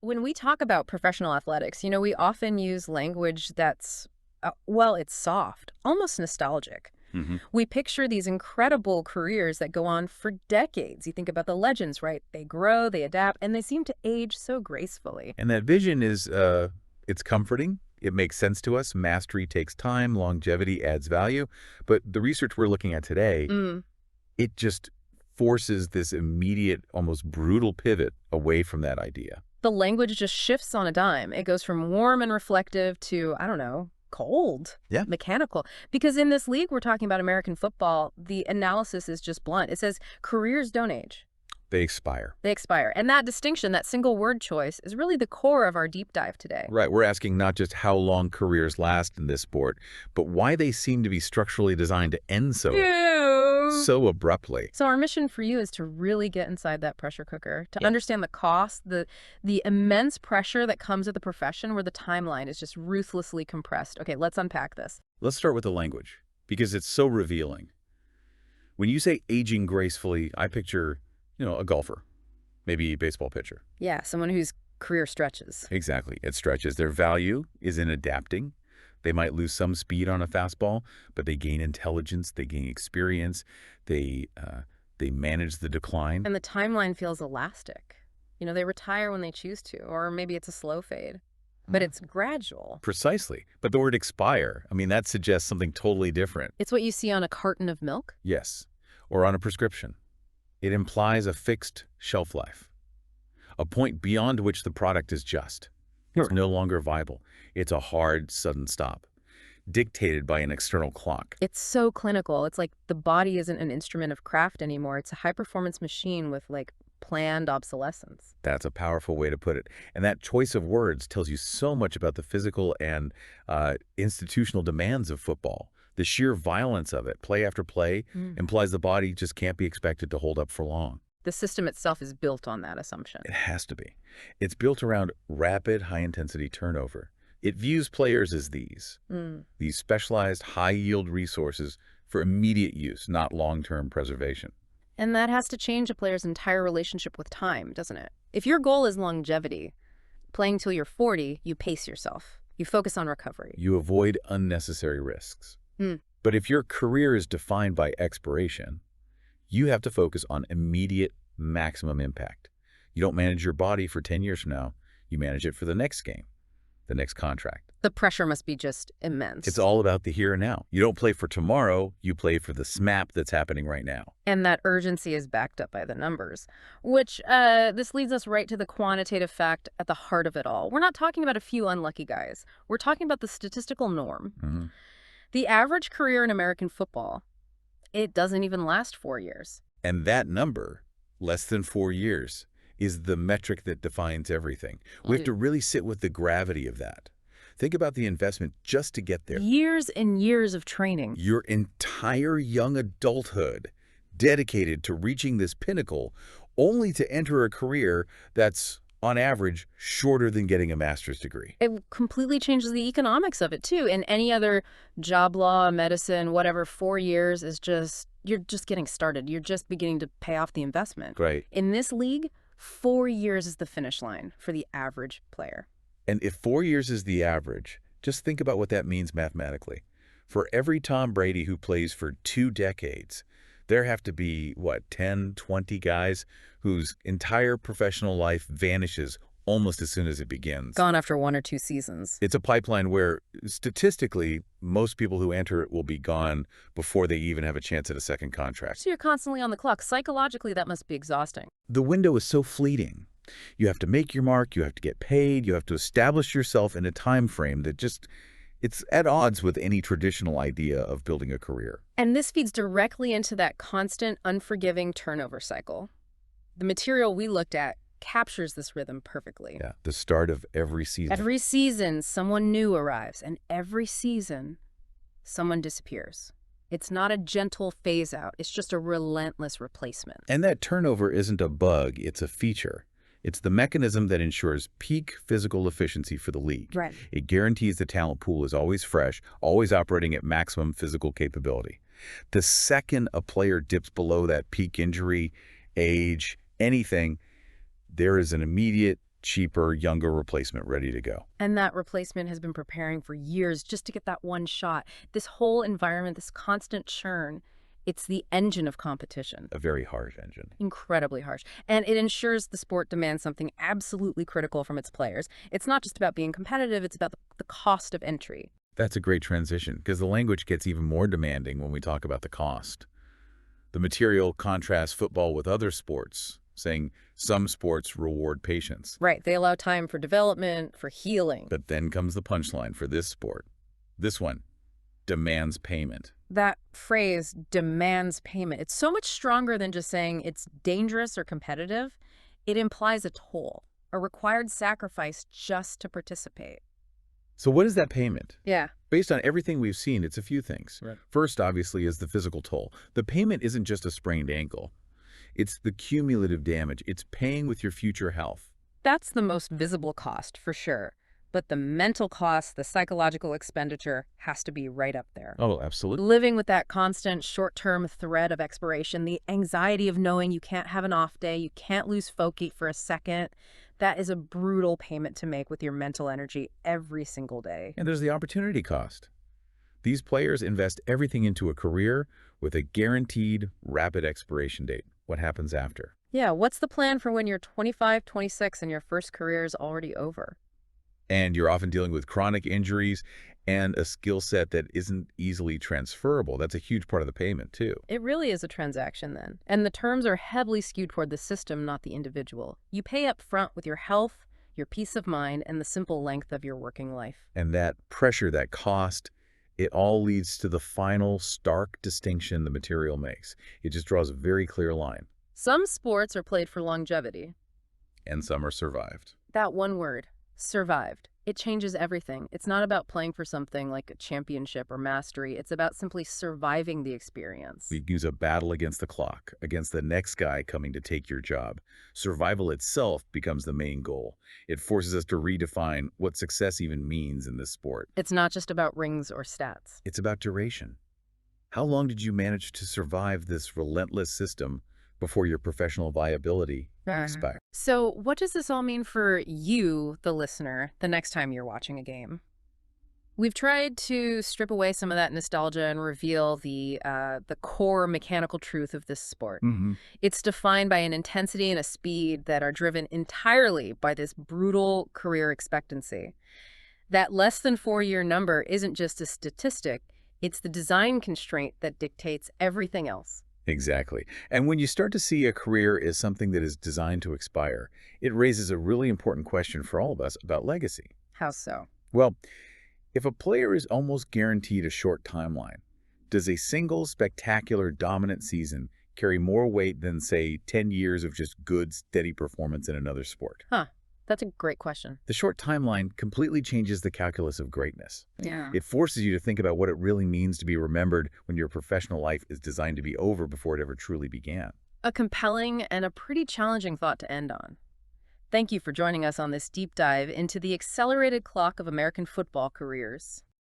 when we talk about professional athletics, we often use language that's, well, it's soft, almost nostalgic. Mm-hmm. We picture these incredible careers that go on for decades. You think about the legends, right? They grow, they adapt, and they seem to age so gracefully. And that vision is, it's comforting. It makes sense to us. Mastery takes time. Longevity adds value. But the research we're looking at today, it just forces this immediate, almost brutal pivot away from that idea. The language just shifts on a dime. It goes from warm and reflective to, I don't know, cold, mechanical. Because in this league we're talking about, American football, the analysis is just blunt. It says careers don't age. They expire. They expire. And that distinction, that single word choice, is really the core of our deep dive today. Right. We're asking not just how long careers last in this sport, but why they seem to be structurally designed to end so abruptly. So our mission for you is to really get inside that pressure cooker, to understand the cost, the immense pressure that comes with the profession where the timeline is just ruthlessly compressed. Okay, let's unpack this. Let's start with the language, because it's so revealing. When you say aging gracefully, I picture, a golfer, maybe a baseball pitcher. Yeah, someone whose career stretches. Exactly. It stretches. Their value is in adapting. They might lose some speed on a fastball, but they gain intelligence, they gain experience, they manage the decline. And the timeline feels elastic. They retire when they choose to, or maybe it's a slow fade. But it's gradual. Precisely. But the word expire, that suggests something totally different. It's what you see on a carton of milk? Yes. Or on a prescription. It implies a fixed shelf life, a point beyond which the product is just. It's no longer viable. It's a hard, sudden stop, dictated by an external clock. It's so clinical. It's like the body isn't an instrument of craft anymore. It's a high-performance machine with, planned obsolescence. That's a powerful way to put it. And that choice of words tells you so much about the physical and institutional demands of football. The sheer violence of it, play after play, implies the body just can't be expected to hold up for long. The system itself is built on that assumption. It has to be. It's built around rapid, high-intensity turnover. It views players as these specialized, high-yield resources for immediate use, not long-term preservation. And that has to change a player's entire relationship with time, doesn't it? If your goal is longevity, playing till you're 40, you pace yourself. You focus on recovery. You avoid unnecessary risks. But if your career is defined by expiration, you have to focus on immediate maximum impact. You don't manage your body for 10 years from now. You manage it for the next game, the next contract. The pressure must be just immense. It's all about the here and now. You don't play for tomorrow. You play for the SMAP that's happening right now. And that urgency is backed up by the numbers, which this leads us right to the quantitative fact at the heart of it all. We're not talking about a few unlucky guys. We're talking about the statistical norm. The average career in American football, it doesn't even last 4 years. And that number, less than 4 years, is the metric that defines everything. We have to really sit with the gravity of that. Think about the investment just to get there. Years and years of training. Your entire young adulthood dedicated to reaching this pinnacle, only to enter a career that's, on average, shorter than getting a master's degree. It completely changes the economics of it, too. In any other job law, medicine, whatever, 4 years is just, you're just getting started. You're just beginning to pay off the investment. Right. In this league, 4 years is the finish line for the average player. And if 4 years is the average, just think about what that means mathematically. For every Tom Brady who plays for 2 decades, there have to be, 10, 20 guys whose entire professional life vanishes almost as soon as it begins. Gone after 1 or 2 seasons. It's a pipeline where, statistically, most people who enter it will be gone before they even have a chance at a second contract. So you're constantly on the clock. Psychologically, that must be exhausting. The window is so fleeting. You have to make your mark, you have to get paid, you have to establish yourself in a time frame that just, it's at odds with any traditional idea of building a career. And this feeds directly into that constant, unforgiving turnover cycle. The material we looked at captures this rhythm perfectly. Yeah, the start of every season. Every season, someone new arrives, and every season, someone disappears. It's not a gentle phase out. It's just a relentless replacement. And that turnover isn't a bug, it's a feature. It's the mechanism that ensures peak physical efficiency for the league. Right. It guarantees the talent pool is always fresh, always operating at maximum physical capability. The second a player dips below that peak injury, age, anything, there is an immediate cheaper, younger replacement ready to go. And that replacement has been preparing for years just to get that one shot. This whole environment, this constant churn, it's the engine of competition. A very harsh engine. Incredibly harsh. And it ensures the sport demands something absolutely critical from its players. It's not just about being competitive, it's about the cost of entry. That's a great transition, because the language gets even more demanding when we talk about the cost. The material contrasts football with other sports, saying some sports reward patience. Right. They allow time for development, for healing. But then comes the punchline for this sport. This one demands payment. That phrase, demands payment, it's so much stronger than just saying it's dangerous or competitive. It implies a toll, a required sacrifice just to participate. So what is that payment? Yeah. Based on everything we've seen, it's a few things. Right. First, obviously, is the physical toll. The payment isn't just a sprained ankle. It's the cumulative damage. It's paying with your future health. That's the most visible cost, for sure. But the mental cost, the psychological expenditure, has to be right up there. Oh, absolutely. Living with that constant short-term threat of expiration, the anxiety of knowing you can't have an off day, you can't lose focus for a second, that is a brutal payment to make with your mental energy every single day. And there's the opportunity cost. These players invest everything into a career with a guaranteed rapid expiration date. What happens after? Yeah, what's the plan for when you're 25, 26 and your first career is already over? And you're often dealing with chronic injuries and a skill set that isn't easily transferable. That's a huge part of the payment, too. It really is a transaction then. And the terms are heavily skewed toward the system, not the individual. You pay up front with your health, your peace of mind, and the simple length of your working life. And that pressure, that cost, it all leads to the final stark distinction the material makes. It just draws a very clear line. Some sports are played for longevity. And some are survived. That one word, survived. It changes everything. It's not about playing for something like a championship or mastery. It's about simply surviving the experience. We use a battle against the clock, against the next guy coming to take your job. Survival itself becomes the main goal. It forces us to redefine what success even means in this sport. It's not just about rings or stats. It's about duration. How long did you manage to survive this relentless system before your professional viability expired? So what does this all mean for you, the listener, the next time you're watching a game? We've tried to strip away some of that nostalgia and reveal the core mechanical truth of this sport. It's defined by an intensity and a speed that are driven entirely by this brutal career expectancy. That less than 4-year number isn't just a statistic, it's the design constraint that dictates everything else. Exactly. And when you start to see a career as something that is designed to expire, it raises a really important question for all of us about legacy. How so? Well, if a player is almost guaranteed a short timeline, does a single spectacular dominant season carry more weight than, say, 10 years of just good, steady performance in another sport? That's a great question. The short timeline completely changes the calculus of greatness. Yeah. It forces you to think about what it really means to be remembered when your professional life is designed to be over before it ever truly began. A compelling and a pretty challenging thought to end on. Thank you for joining us on this deep dive into the accelerated clock of American football careers.